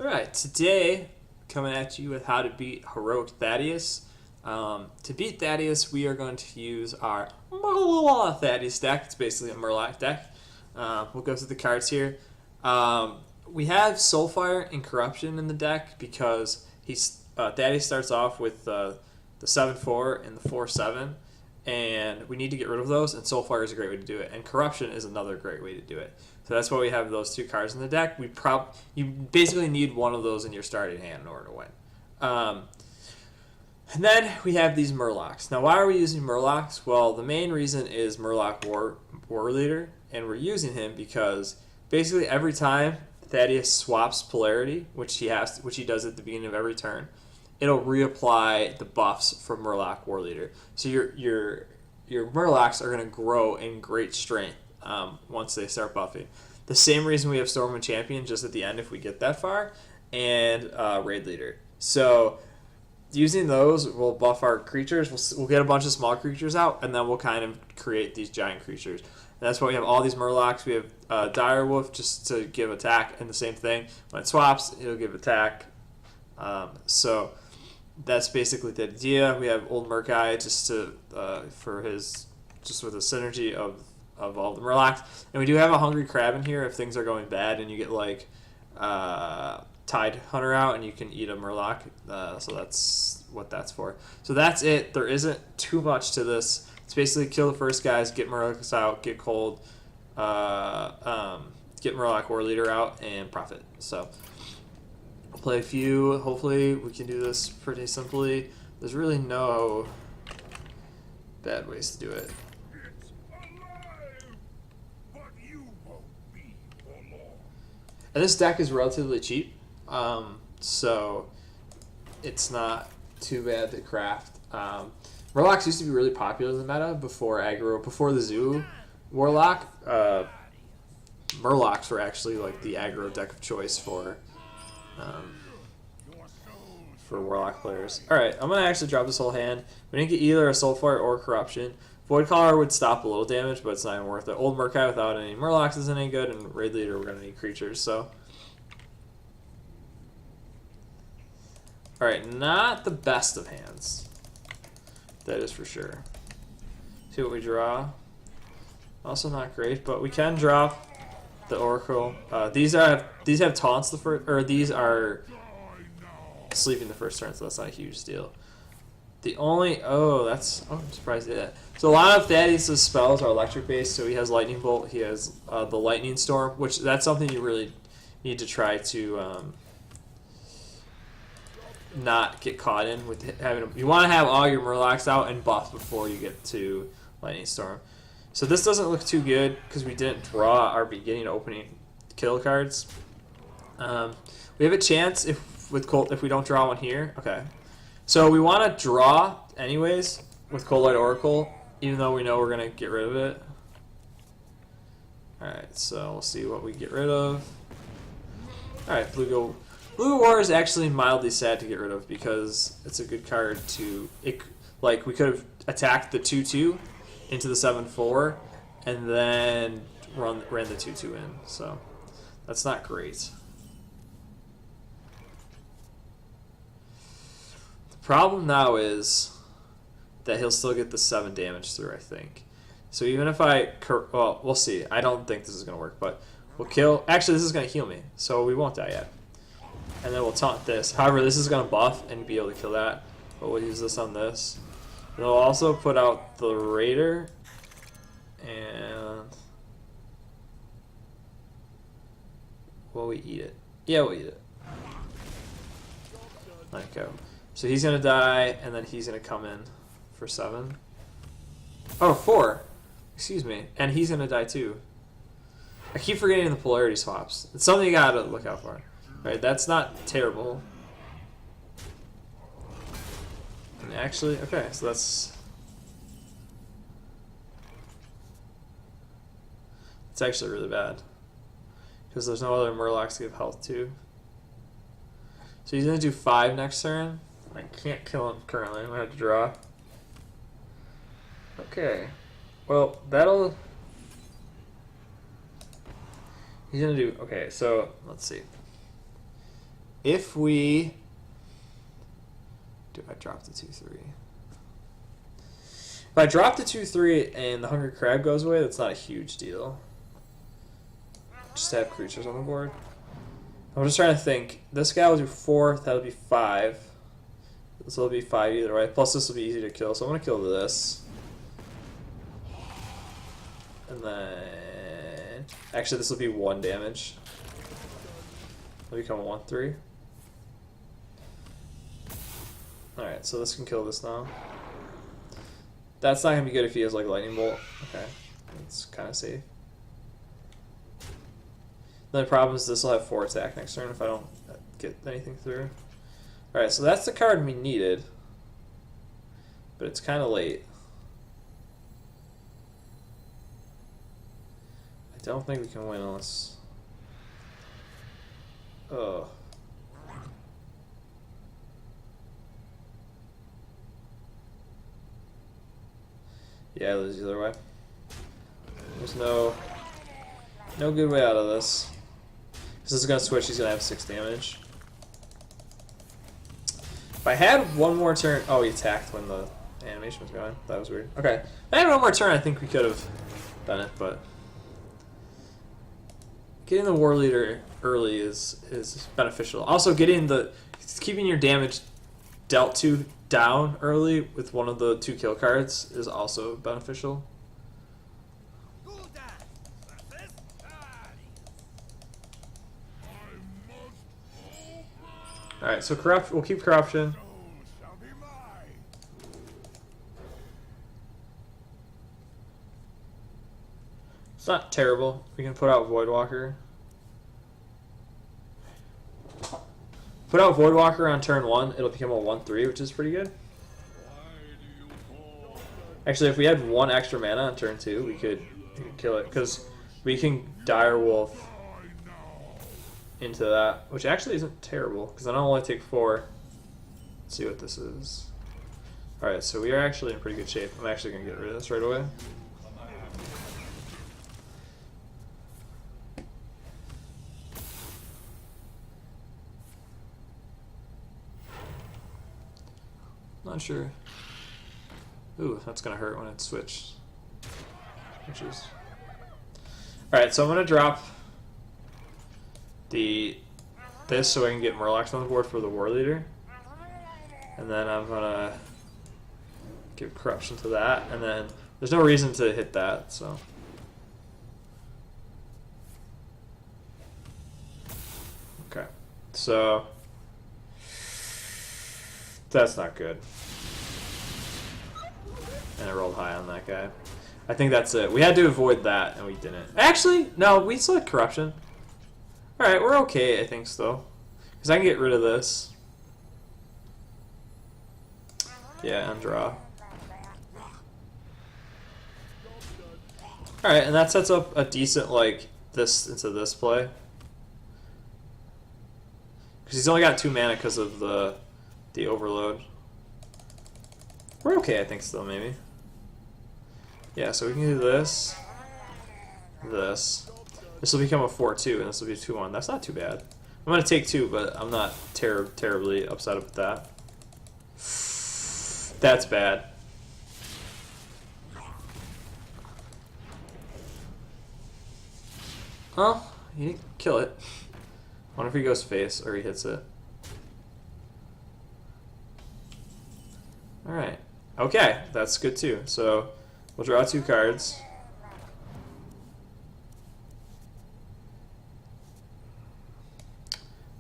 Alright, today coming at you with how to beat Heroic Thaddius. To beat Thaddius, we are going to use our Murloc Thaddius deck. It's basically a Murloc deck. We'll go through the cards here. We have Soulfire and Corruption in the deck because Thaddius starts off with the 7-4 and the 4-7, and we need to get rid of those, and Soulfire is a great way to do it, and Corruption is another great way to do it. So that's why we have those two cards in the deck. You basically need one of those in your starting hand in order to win. And then we have these Murlocs. Now, why are we using Murlocs? Well, the main reason is Murloc War Leader, and we're using him because basically every time Thaddius swaps polarity, which he does at the beginning of every turn, it'll reapply the buffs from Murloc War Leader. So your Murlocs are going to grow in great strength once they start buffing. The same reason we have Storm and Champion just at the end if we get that far, and Raid Leader. So using those will buff our creatures. We'll get a bunch of small creatures out, and then we'll kind of create these giant creatures. And that's why we have all these Murlocs. We have Direwolf just to give attack, and the same thing. When it swaps, it'll give attack. So that's basically the idea. We have Old Murkai just to with the synergy of all the Murlocs, and we do have a Hungry Crab in here if things are going bad and you get like Tide Hunter out and you can eat a Murloc. So that's what that's for. So that's it. There isn't too much to this. It's basically kill the first guys, get Murlocs out, get cold, get Murloc War Leader out, and profit. So I'll play a few. Hopefully we can do this pretty simply. There's really no bad ways to do it. And this deck is relatively cheap, so it's not too bad to craft. Murlocs used to be really popular in the meta before the Zoo Warlock. Murlocs were actually like the aggro deck of choice for Warlock players. Alright, I'm going to actually drop this whole hand. We didn't get either a Soulfire or Corruption. Void Caller would stop a little damage, but it's not even worth it. Old Murkai without any Murlocs isn't any good, and Raid Leader we're going to need creatures, so. Alright, not the best of hands. That is for sure. See what we draw. Also not great, but we can drop the Oracle. These have taunts these are sleeping the first turn, so that's not a huge deal. I'm surprised at that. So a lot of Thaddius' spells are electric based, so he has Lightning Bolt, he has the Lightning Storm, which that's something you really need to try to not get caught in with having. You want to have all your Murlocs out and buff before you get to Lightning Storm. So this doesn't look too good because we didn't draw our beginning opening kill cards. We have a chance if we don't draw one here. Okay. So we want to draw anyways with Cold Light Oracle, even though we know we're going to get rid of it. Alright, so we'll see what we get rid of. Alright, Blue War is actually mildly sad to get rid of because it's a good card to... we could have attacked the 2-2 into the 7-4 and then ran the 2-2 in, so that's not great. Problem now is that he'll still get the 7 damage through, I think. So even if well, we'll see. I don't think this is going to work, but we'll kill... Actually, this is going to heal me, so we won't die yet. And then we'll taunt this. However, this is going to buff and be able to kill that, but we'll use this on this. And we'll also put out the Raider, and... Will we eat it? Yeah, we'll eat it. There you go. So he's going to die, and then he's going to come in for 7. Oh, 4. Excuse me. And he's going to die too. I keep forgetting the polarity swaps. It's something you got to look out for. Right, that's not terrible. And actually, okay, so that's actually really bad. Because there's no other Murlocs to give health to. So he's going to do 5 next turn. I can't kill him currently. I'm going to have to draw. Okay. Well, that'll... He's going to do... Okay, so let's see. if we... Do I drop the 2/3? If I drop the 2/3 and the Hungry Crab goes away, that's not a huge deal. Just have creatures on the board. I'm just trying to think. This guy will do 4, that'll be 5. This will be 5 either way. Plus this will be easy to kill, so I'm going to kill this. And then... Actually, this will be 1 damage. It'll become a 1/3. Alright, so this can kill this now. That's not going to be good if he has like Lightning Bolt. Okay, that's kind of safe. The problem is this will have 4 attack next turn if I don't get anything through. Alright, so that's the card we needed. But it's kind of late. I don't think we can win unless... Oh. Yeah, I lose either way. There's no good way out of this. This is gonna switch, he's gonna have 6 damage. If I had one more turn... Oh, he attacked when the animation was going. That was weird. Okay. If I had one more turn, I think we could have done it, but... Getting the War Leader early is beneficial. Also, keeping your damage dealt to down early with one of the 2 kill cards is also beneficial. Alright, so we'll keep corruption. It's not terrible. We can put out Voidwalker. Put out Voidwalker on turn 1, it'll become a 1/3, which is pretty good. Actually, if we had 1 extra mana on turn 2, we could kill it, because we can Direwolf into that, which actually isn't terrible, because then I'll only take 4. Let's see what this is. Alright, so we are actually in pretty good shape. I'm actually going to get rid of this right away. Not sure. Ooh, that's gonna hurt when it's switched. Alright, so I'm gonna drop this so I can get Murlocs on the board for the War Leader. And then I'm gonna give Corruption to that, and then there's no reason to hit that, so. Okay. So that's not good. And I rolled high on that guy. I think that's it. We had to avoid that, and we didn't. Actually, no, we still had Corruption. Alright, we're okay, I think, still. Because I can get rid of this. Yeah, and draw. Alright, and that sets up a decent, like, this into this play. Because he's only got 2 mana because of the overload. We're okay, I think, still, maybe. Yeah, so we can do this. This. This will become a 4/2, and this will be a 2/1. That's not too bad. I'm going to take 2, but I'm not terribly upset with that. That's bad. Oh, he didn't kill it. I wonder if he goes face or he hits it. Alright. Okay, that's good too. So we'll draw 2 cards.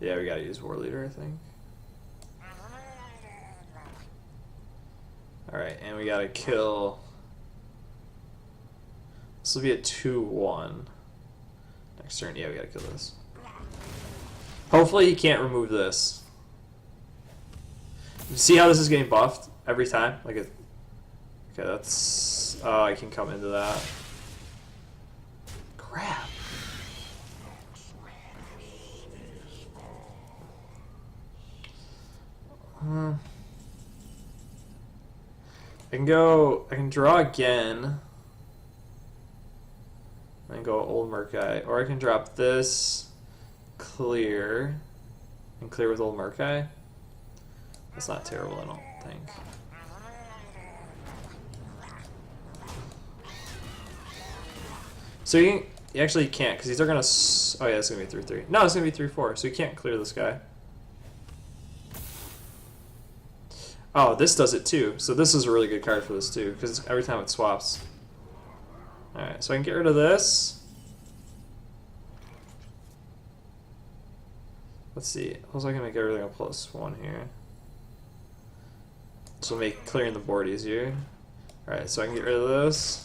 Yeah, we gotta use War Leader, I think. Alright, and we gotta kill... This will be a 2/1. Next turn, yeah, we gotta kill this. Hopefully he can't remove this. You see how this is getting buffed every time? Like it... Okay, that's... Oh, I can come into that. Crap. I can draw again. And go Old Murkai. Or I can drop this, clear. and clear with old Murkai. That's not terrible, I don't think. So you actually can't, because these are going to... Oh yeah, it's going to be 3-3. No, it's going to be 3-4, so you can't clear this guy. Oh, this does it too. So this is a really good card for this too, because every time it swaps. Alright, so I can get rid of this. Let's see. Also, I can make everything a +1 here. This will make clearing the board easier. Alright, so I can get rid of this.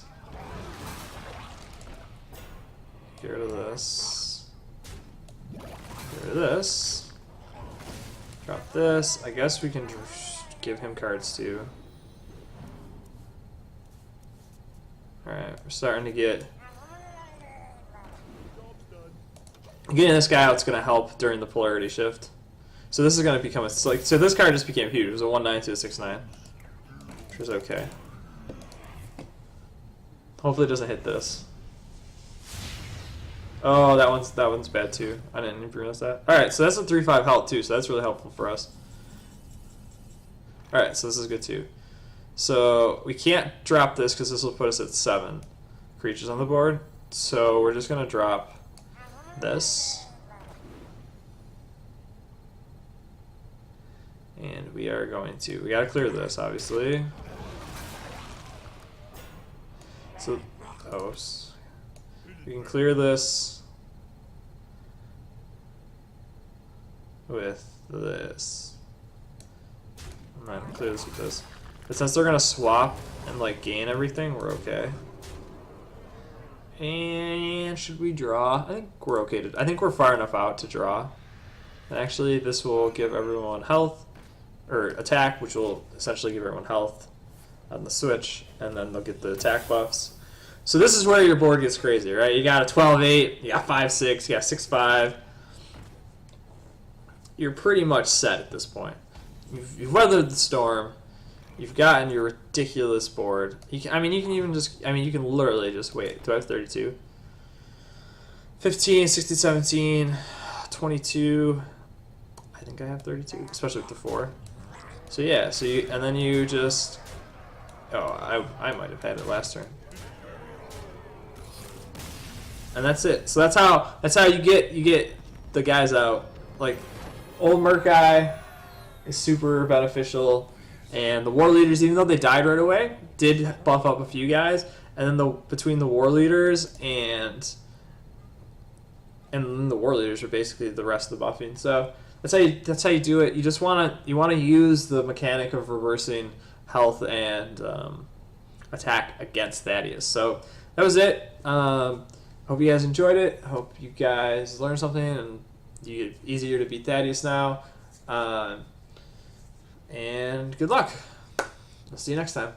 Get rid of this. Get rid of this. Drop this. I guess we can give him cards too. Alright, we're starting to get... Getting this guy out is going to help during the polarity shift. So this is going to become a... So this card just became huge. It was a 1-9 to a 6-9. Which is okay. Hopefully it doesn't hit this. Oh, that one's bad too. I didn't even realize that. Alright, so that's a 3-5 health too, so that's really helpful for us. Alright, so this is good too. So we can't drop this because this will put us at 7 creatures on the board. So we're just going to drop this. And we are going to... We got to clear this, obviously. So... Oh... We can clear this with this. I'm not gonna clear this with this. But since they're gonna swap and like gain everything, we're okay. And should we draw? I think we're okay I think we're far enough out to draw. And actually this will give everyone health or attack, which will essentially give everyone health on the switch, and then they'll get the attack buffs. So this is where your board gets crazy, right? You got a 12-8, you got 5-6, you got 6-5. You're pretty much set at this point. You've weathered the storm. You've gotten your ridiculous board. You can you can literally just wait. Do I have 32? 15, 16, 17, 22. I think I have 32, especially with the 4. So yeah, and then you just... Oh, I might have had it last turn. And that's it. So that's how you get the guys out. Like old Murkai is super beneficial, and the war leaders, even though they died right away, did buff up a few guys. And then between the war leaders and the war leaders are basically the rest of the buffing. So that's how you do it. You just wanna use the mechanic of reversing health and attack against Thaddius. So that was it. Hope you guys enjoyed it. Hope you guys learned something and you get easier to beat Thaddius now. And good luck. I'll see you next time.